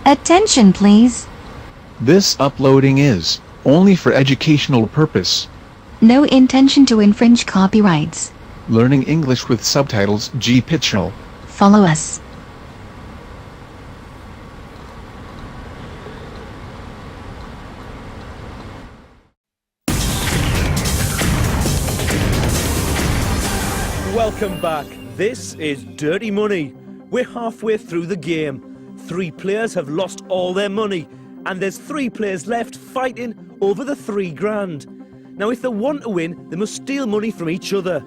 Attention, please. This uploading is only for educational purpose. No intention to infringe copyrights. Learning English with subtitles GPITRAL. Follow us. Welcome back. This is Dirty Money. We're halfway through the game. 3 players have lost all their money, and there's 3 players left fighting over the £3,000. Now, if they want to win, they must steal money from each other.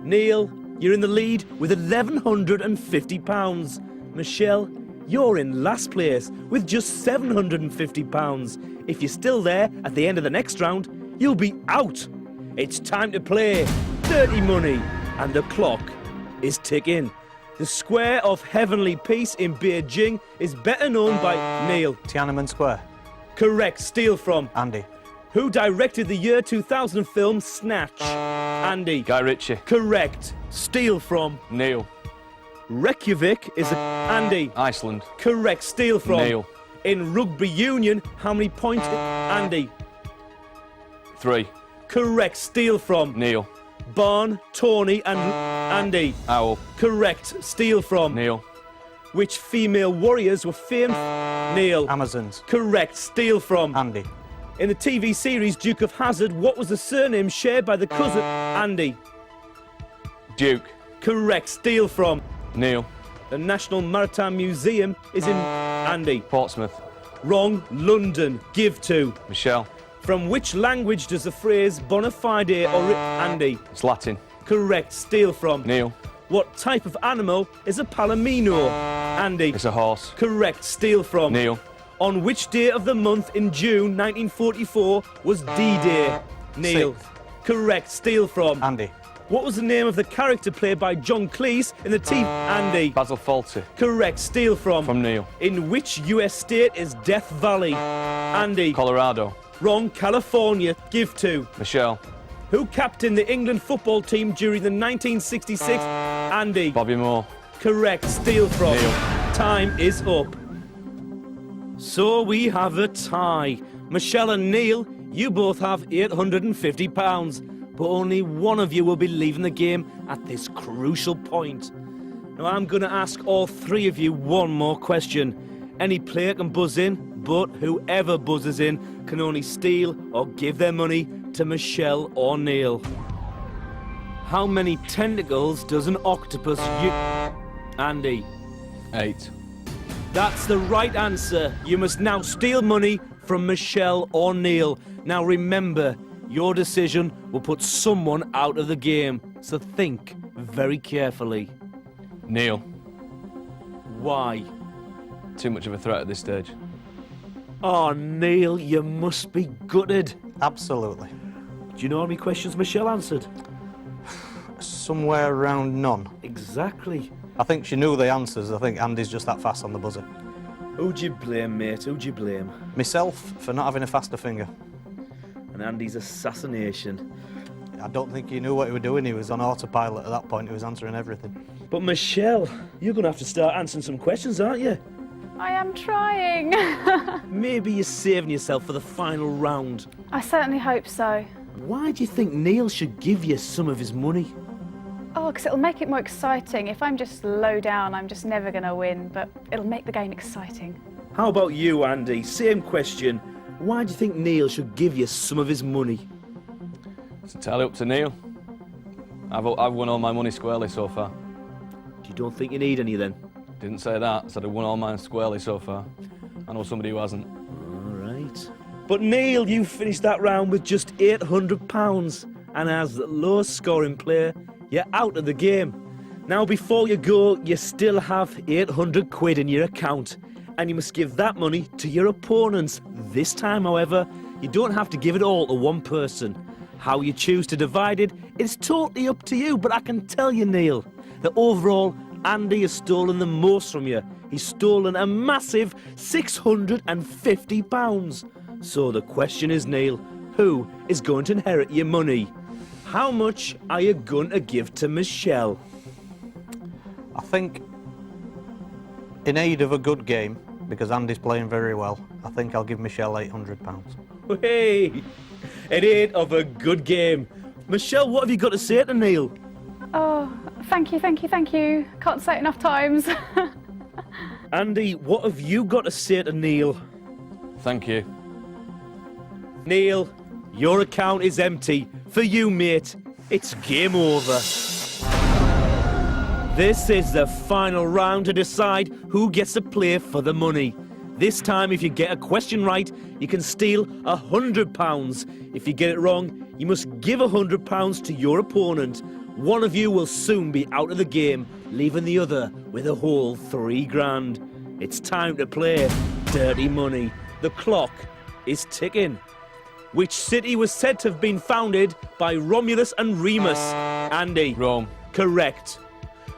Neil, you're in the lead with £1,150. Michelle, you're in last place with just £750. If you're still there at the end of the next round, you'll be out. It's time to play Dirty Money, and the clock is ticking. The Square of Heavenly Peace in Beijing is better known by Neil. Tiananmen Square. Correct. Steal from. Andy. Who directed the year 2000 film Snatch? Andy. Guy Ritchie. Correct. Steal from. Neil. Reykjavik is Andy. Iceland. Correct. Steal from. Neil. In rugby union, how many points? Andy. 3. Correct. Steal from. Neil. Barn, Tony and Andy. Owl. Correct. Steal from. Neil. Which female warriors were famed? Neil. Amazons. Correct. Steal from. Andy. In the TV series Duke of Hazzard, what was the surname shared by the cousin? Andy. Duke. Correct. Steal from. Neil. The National Maritime Museum is in Andy. Portsmouth. Wrong. London. Give to. Michelle. From which language does the phrase bona fide Andy? It's Latin. Correct. Steal from. Neil. What type of animal is a palomino? Andy. It's a horse. Correct. Steal from. Neil. On which day of the month in June 1944 was D-Day? Neil. 6th. Correct. Steal from. Andy. What was the name of the character played by John Cleese in the TV? Andy. Basil Fawlty. Correct. Steal from. From Neil. In which US state is Death Valley? Andy. Colorado. Wrong. California. Give to. Michelle. Who captained the England football team during the 1966? Andy. Bobby Moore. Correct. Steal from. Neil. Time is up. So we have a tie. Michelle and Neil, you both have £850, but only one of you will be leaving the game at this crucial point. Now I'm going to ask all 3 of you one more question. Any player can buzz in, but whoever buzzes in can only steal or give their money to Michelle or Neil. How many tentacles does an octopus use? Andy. 8. That's the right answer. You must now steal money from Michelle or Neil. Now remember, your decision will put someone out of the game, so think very carefully. Neil. Why? Too much of a threat at this stage. Oh, Neil, you must be gutted. Absolutely. Do you know how many questions Michelle answered? Somewhere around none. Exactly. I think she knew the answers. I think Andy's just that fast on the buzzer. Who'd you blame, mate? Who'd you blame? Myself for not having a faster finger. And Andy's assassination. I don't think he knew what he was doing. He was on autopilot at that point. He was answering everything. But Michelle, you're going to have to start answering some questions, aren't you? I am trying. Maybe you're saving yourself for the final round. I certainly hope so. Why do you think Neil should give you some of his money? Oh, because it'll make it more exciting. If I'm just low down, I'm just never going to win, but it'll make the game exciting. How about you, Andy? Same question. Why do you think Neil should give you some of his money? It's entirely up to Neil. I've won all my money squarely so far. You don't think you need any then? Didn't say that. Said I've won all mine squarely so far. I know somebody who hasn't. All right. But Neil, you finished that round with just £800, and as the lowest scoring player, you're out of the game. Now, before you go, you still have 800 quid in your account, and you must give that money to your opponents. This time, however, you don't have to give it all to one person. How you choose to divide it is totally up to you, but I can tell you, Neil, that overall, Andy has stolen the most from you. He's stolen a massive £650. So the question is, Neil, who is going to inherit your money? How much are you going to give to Michelle? I think, in aid of a good game, because Andy's playing very well. I think I'll give Michelle £800. Hey, it ain't of a good game. Michelle, what have you got to say to Neil? Oh, thank you, thank you, thank you. Can't say it enough times. Andy, what have you got to say to Neil? Thank you. Neil, your account is empty. For you, mate, it's game over. This is the final round to decide who gets to play for the money. This time, if you get a question right, you can steal £100. If you get it wrong, you must give £100 to your opponent. One of you will soon be out of the game, leaving the other with a whole £3,000. It's time to play Dirty Money. The clock is ticking. Which city was said to have been founded by Romulus and Remus? Andy. Rome. Correct.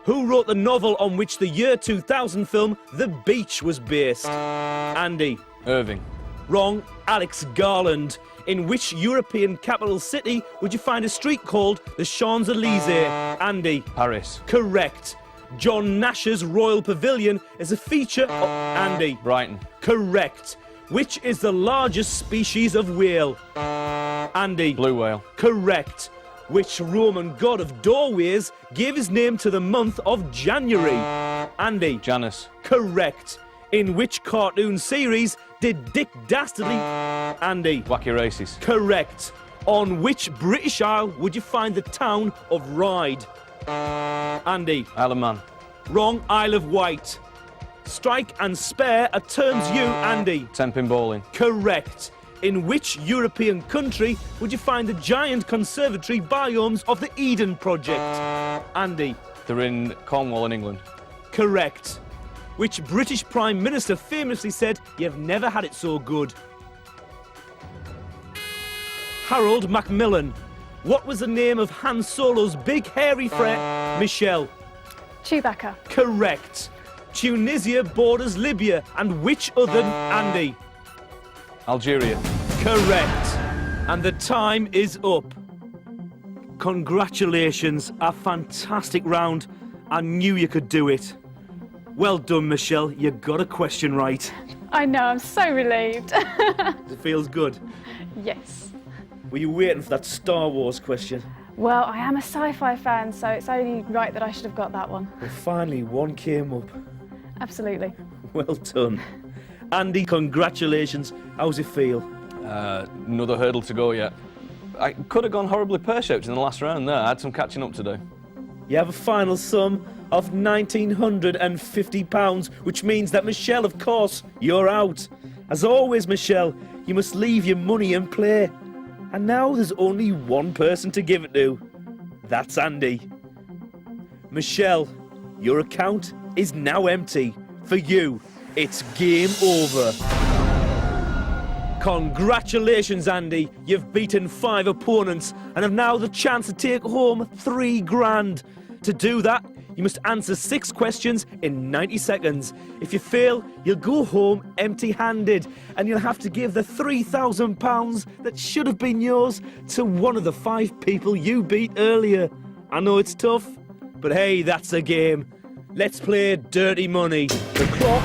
Who wrote the novel on which the year 2000 film The Beach was based? Andy. Irving. Wrong. Alex Garland. In which European capital city would you find a street called the Champs-Élysées? Andy. Paris. Correct. John Nash's Royal Pavilion is a feature of... Andy. Brighton. Correct. Which is the largest species of whale? Andy. Blue whale. Correct. Which Roman god of doorways gave his name to the month of January? Andy. Janus. Correct. In which cartoon series did Dick Dastardly... Andy. Wacky Races. Correct. On which British Isle would you find the town of Ryde? Andy. Isle of Man. Wrong. Isle of Wight. Strike and spare are terms you, Andy. Tenpin bowling. Correct. In which European country would you find the giant conservatory biomes of the Eden Project? Andy. They're in Cornwall in England. Correct. Which British Prime Minister famously said, "You've never had it so good"? Harold Macmillan. What was the name of Han Solo's big hairy friend? Michelle. Chewbacca. Correct. Tunisia borders Libya and which other? Andy. Algeria. Correct. And the time is up. Congratulations, a fantastic round. I knew you could do it. Well done, Michelle. You got a question right. I know, I'm so relieved. It feels good. Yes. Were you waiting for that Star Wars question? Well, I am a sci-fi fan, so it's only right that I should have got that one. Well, finally, one came up. Absolutely. Well done. Andy, congratulations. How's it feel? Another hurdle to go yet. I could have gone horribly pear-shaped in the last round there. I had some catching up to do. You have a final sum of £1,950, which means that, Michelle, of course, you're out. As always, Michelle, you must leave your money and play. And now there's only one person to give it to. That's Andy. Michelle, your account is now empty. For you, it's game over. Congratulations, Andy. You've beaten 5 opponents and have now the chance to take home £3,000. To do that, you must answer 6 questions in 90 seconds. If you fail, you'll go home empty-handed and you'll have to give the £3,000 that should have been yours to one of the 5 people you beat earlier. I know it's tough, but hey, that's a game. Let's play Dirty Money. The clock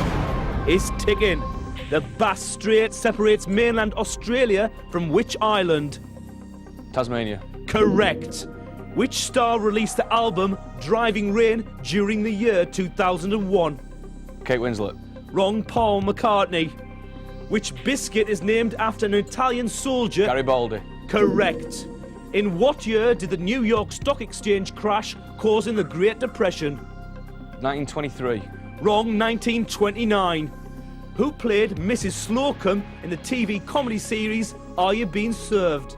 is ticking. The Bass Strait separates mainland Australia from which island? Tasmania. Correct. Which star released the album Driving Rain during the year 2001? Kate Winslet. Wrong. Paul McCartney. Which biscuit is named after an Italian soldier? Garibaldi. Correct. In what year did the New York Stock Exchange crash, causing the Great Depression? 1923. Wrong. 1929. Who played Mrs. Slocum in the TV comedy series Are You Being Served?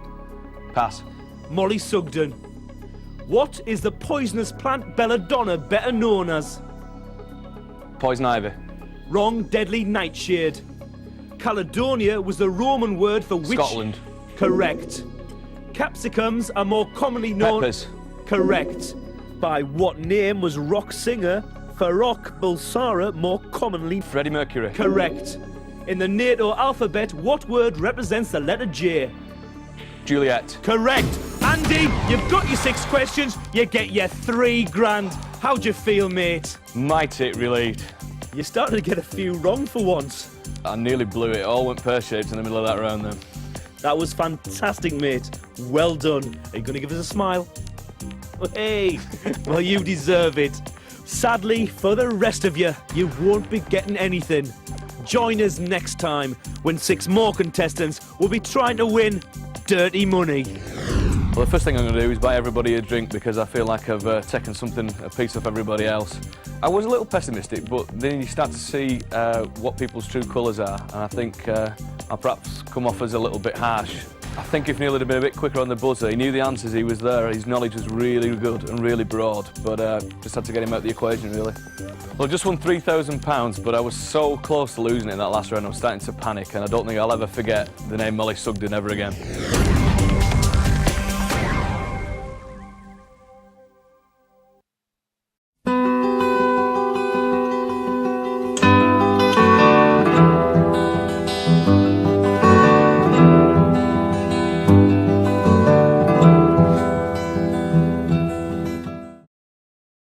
Pass. Molly Sugden. What is the poisonous plant belladonna better known as? Poison ivy. Wrong. Deadly nightshade. Caledonia was the Roman word for which? Scotland. Correct. Capsicums are more commonly known... Peppers. Correct. By what name was rock singer Farrokh Bulsara more commonly... Freddie Mercury. Correct. In the NATO alphabet, what word represents the letter J? Juliet. Correct. Andy, you've got your 6 questions, you get your £3,000. How'd you feel, mate? Mighty relieved. You're starting to get a few wrong for once. I nearly blew it. It all went pear-shaped in the middle of that round then. That was fantastic, mate. Well done. Are you going to give us a smile? Hey, well, you deserve it. Sadly, for the rest of you, you won't be getting anything. Join us next time when 6 more contestants will be trying to win dirty money. Well, the first thing I'm going to do is buy everybody a drink because I feel like I've taken a piece off everybody else. I was a little pessimistic, but then you start to see what people's true colours are, and I think I'll perhaps come off as a little bit harsh. I think if Neil had been a bit quicker on the buzzer, he knew the answers, he was there, his knowledge was really good and really broad, but just had to get him out of the equation, really. Well, I just won £3,000, but I was so close to losing it in that last round, I was starting to panic, and I don't think I'll ever forget the name Molly Sugden ever again.